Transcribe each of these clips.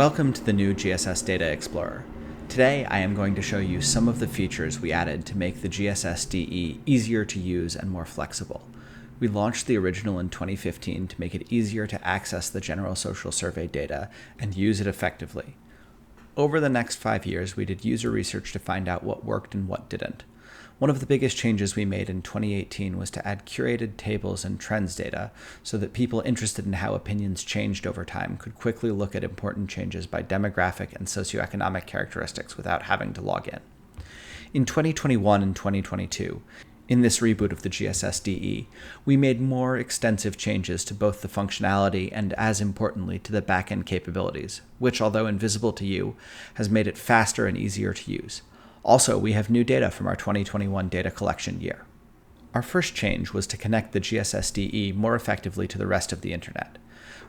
Welcome to the new GSS Data Explorer. Today I am going to show you some of the features we added to make the GSS DE easier to use and more flexible. We launched the original in 2015 to make it easier to access the general social survey data and use it effectively. Over the next 5 years, we did user research to find out what worked and what didn't. One of the biggest changes we made in 2018 was to add curated tables and trends data so that people interested in how opinions changed over time could quickly look at important changes by demographic and socioeconomic characteristics without having to log in. In 2021 and 2022, in this reboot of the GSS DE, we made more extensive changes to both the functionality and, as importantly, to the backend capabilities, which, although invisible to you, has made it faster and easier to use. Also, we have new data from our 2021 data collection year. Our first change was to connect the GSS DE more effectively to the rest of the internet.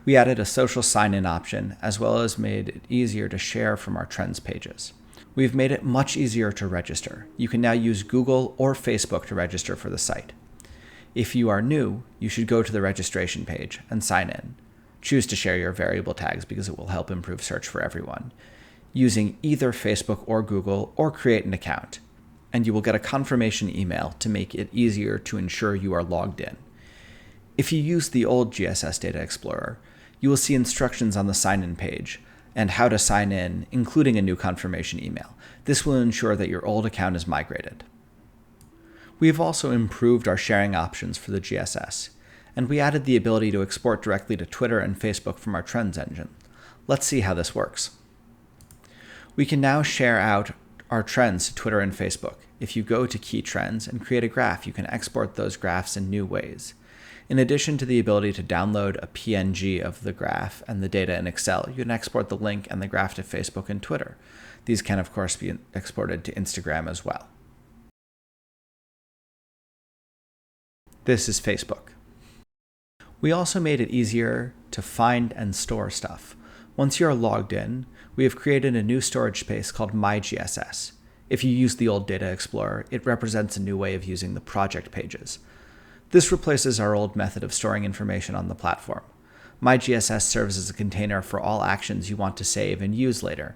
We added a social sign-in option, as well as made it easier to share from our trends pages. We've made it much easier to register. You can now use Google or Facebook to register for the site. If you are new, you should go to the registration page and sign in. Choose to share your variable tags because it will help improve search for everyone, using either Facebook or Google, or create an account, and you will get a confirmation email to make it easier to ensure you are logged in. If you use the old GSS Data Explorer, you will see instructions on the sign-in page and how to sign in, including a new confirmation email. This will ensure that your old account is migrated. We have also improved our sharing options for the GSS, and we added the ability to export directly to Twitter and Facebook from our Trends engine. Let's see how this works. We can now share out our trends to Twitter and Facebook. If you go to Key Trends and create a graph, you can export those graphs in new ways. In addition to the ability to download a PNG of the graph and the data in Excel, you can export the link and the graph to Facebook and Twitter. These can, of course, be exported to Instagram as well. This is Facebook. We also made it easier to find and store stuff. Once you are logged in, we have created a new storage space called MyGSS. If you use the old Data Explorer, it represents a new way of using the project pages. This replaces our old method of storing information on the platform. MyGSS serves as a container for all actions you want to save and use later,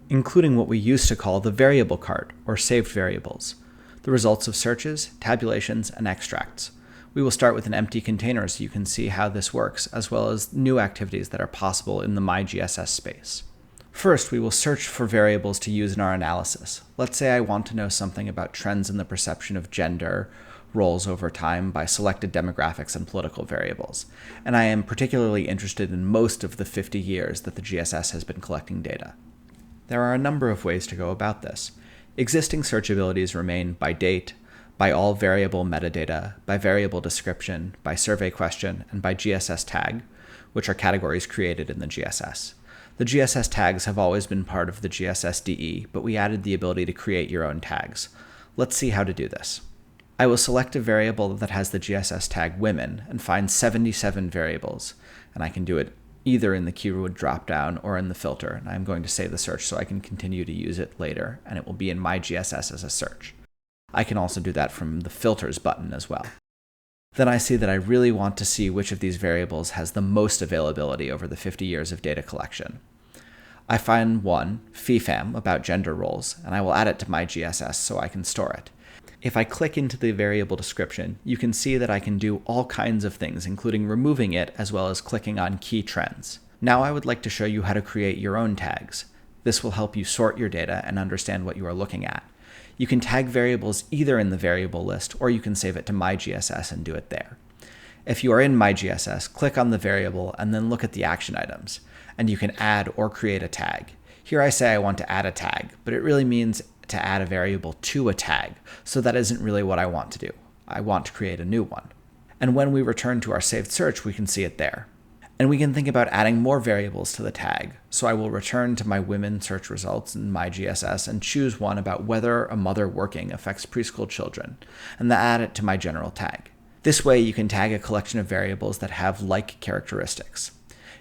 including what we used to call the variable cart, or saved variables, the results of searches, tabulations, and extracts. We will start with an empty container so you can see how this works, as well as new activities that are possible in the MyGSS space. First, we will search for variables to use in our analysis. Let's say I want to know something about trends in the perception of gender roles over time by selected demographics and political variables, and I am particularly interested in most of the 50 years that the GSS has been collecting data. There are a number of ways to go about this. Existing search abilities remain by date, by all variable metadata, by variable description, by survey question, and by GSS tag, which are categories created in the GSS. The GSS tags have always been part of the GSS DE, but we added the ability to create your own tags. Let's see how to do this. I will select a variable that has the GSS tag women and find 77 variables, and I can do it either in the keyword dropdown or in the filter, and I'm going to save the search so I can continue to use it later, and it will be in my GSS as a search. I can also do that from the filters button as well. Then I see that I really want to see which of these variables has the most availability over the 50 years of data collection. I find one, FEFAM, about gender roles, and I will add it to my GSS so I can store it. If I click into the variable description, you can see that I can do all kinds of things, including removing it as well as clicking on key trends. Now I would like to show you how to create your own tags. This will help you sort your data and understand what you are looking at. You can tag variables either in the variable list, or you can save it to MyGSS and do it there. If you are in MyGSS, click on the variable and then look at the action items, and you can add or create a tag. Here I say I want to add a tag, but it really means to add a variable to a tag, so that isn't really what I want to do. I want to create a new one. And when we return to our saved search, we can see it there. And we can think about adding more variables to the tag. So I will return to my women search results in my GSS and choose one about whether a mother working affects preschool children, and then add it to my general tag. This way you can tag a collection of variables that have like characteristics.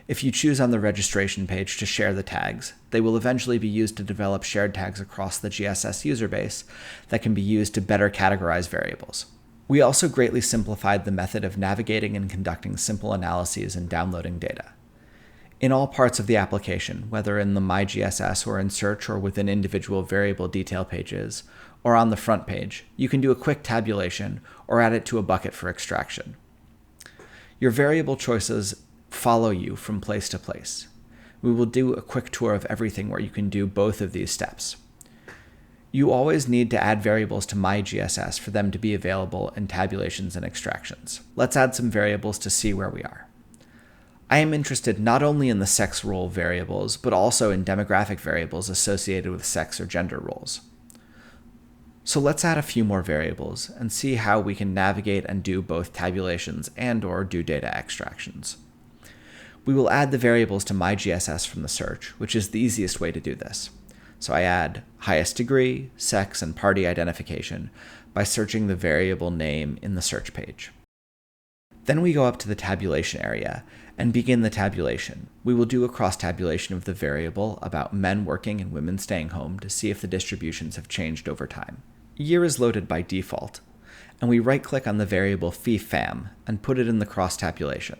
If you choose on the registration page to share the tags, they will eventually be used to develop shared tags across the GSS user base that can be used to better categorize variables. We also greatly simplified the method of navigating and conducting simple analyses and downloading data. In all parts of the application, whether in the MyGSS or in search or within individual variable detail pages, or on the front page, you can do a quick tabulation or add it to a bucket for extraction. Your variable choices follow you from place to place. We will do a quick tour of everything where you can do both of these steps. You always need to add variables to MyGSS for them to be available in tabulations and extractions. Let's add some variables to see where we are. I am interested not only in the sex role variables, but also in demographic variables associated with sex or gender roles. So let's add a few more variables and see how we can navigate and do both tabulations and/or do data extractions. We will add the variables to MyGSS from the search, which is the easiest way to do this. So I add highest degree, sex, and party identification by searching the variable name in the search page. Then we go up to the tabulation area and begin the tabulation. We will do a cross-tabulation of the variable about men working and women staying home to see if the distributions have changed over time. Year is loaded by default, and we right-click on the variable FAM and put it in the cross-tabulation.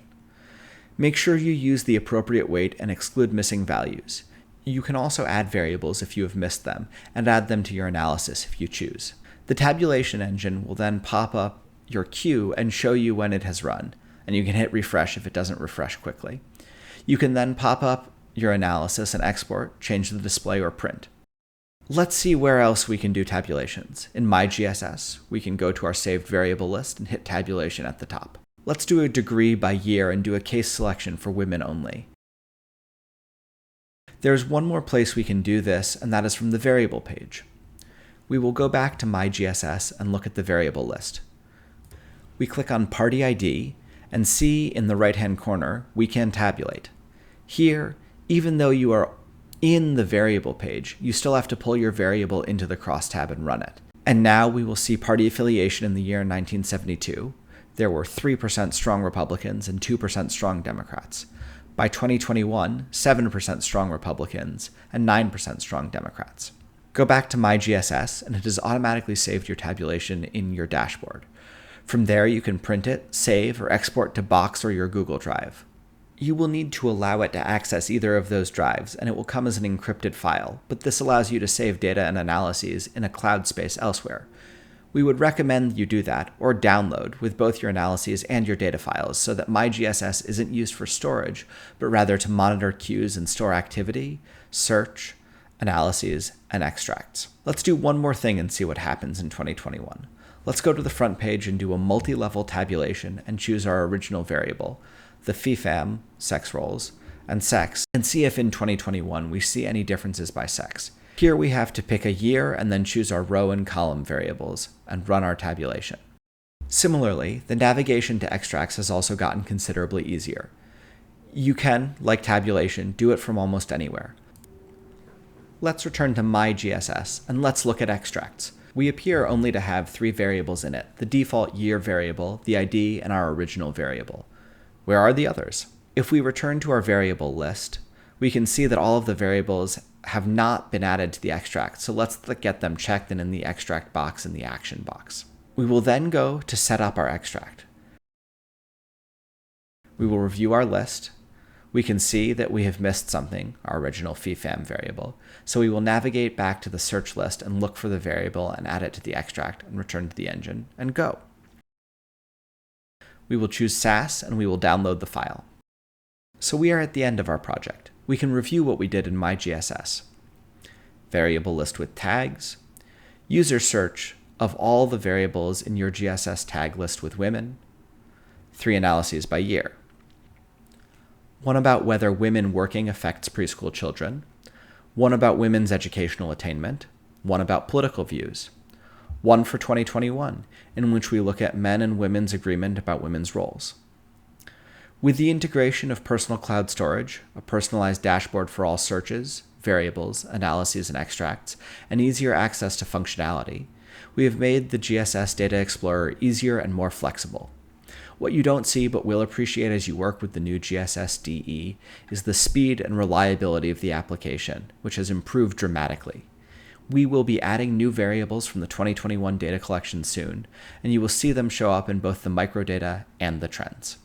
Make sure you use the appropriate weight and exclude missing values. You can also add variables if you have missed them, and add them to your analysis if you choose. The tabulation engine will then pop up your queue and show you when it has run, and you can hit refresh if it doesn't refresh quickly. You can then pop up your analysis and export, change the display, or print. Let's see where else we can do tabulations. In MyGSS, we can go to our saved variable list and hit tabulation at the top. Let's do a degree by year and do a case selection for women only. There's one more place we can do this, and that is from the variable page. We will go back to MyGSS and look at the variable list. We click on Party ID and see in the right-hand corner, we can tabulate. Here, even though you are in the variable page, you still have to pull your variable into the crosstab and run it. And now we will see party affiliation in the year 1972. There were 3% strong Republicans and 2% strong Democrats. By 2021, 7% strong Republicans and 9% strong Democrats. Go back to MyGSS and it has automatically saved your tabulation in your dashboard. From there, you can print it, save, or export to Box or your Google Drive. You will need to allow it to access either of those drives, and it will come as an encrypted file, but this allows you to save data and analyses in a cloud space elsewhere. We would recommend you do that, or download, with both your analyses and your data files, so that MyGSS isn't used for storage, but rather to monitor queues and store activity, search, analyses, and extracts. Let's do one more thing and see what happens in 2021. Let's go to the front page and do a multi-level tabulation and choose our original variable, the FAM, sex roles, and sex, and see if in 2021 we see any differences by sex. Here we have to pick a year and then choose our row and column variables and run our tabulation. Similarly, the navigation to extracts has also gotten considerably easier. You can, like tabulation, do it from almost anywhere. Let's return to MyGSS and let's look at extracts. We appear only to have 3 variables in it, the default year variable, the ID, and our original variable. Where are the others? If we return to our variable list, we can see that all of the variables have not been added to the extract, so let's get them checked and in the extract box in the action box. We will then go to set up our extract. We will review our list. We can see that we have missed something, our original FAM variable, so we will navigate back to the search list and look for the variable and add it to the extract and return to the engine and go. We will choose SAS and we will download the file. So we are at the end of our project. We can review what we did in MyGSS. Variable list with tags, user search of all the variables in your GSS tag list with women, 3 analyses by year. One about whether women working affects preschool children, one about women's educational attainment, one about political views, one for 2021, in which we look at men and women's agreement about women's roles. With the integration of personal cloud storage, a personalized dashboard for all searches, variables, analyses, and extracts, and easier access to functionality, we have made the GSS Data Explorer easier and more flexible. What you don't see but will appreciate as you work with the new GSS DE is the speed and reliability of the application, which has improved dramatically. We will be adding new variables from the 2021 data collection soon, and you will see them show up in both the microdata and the trends.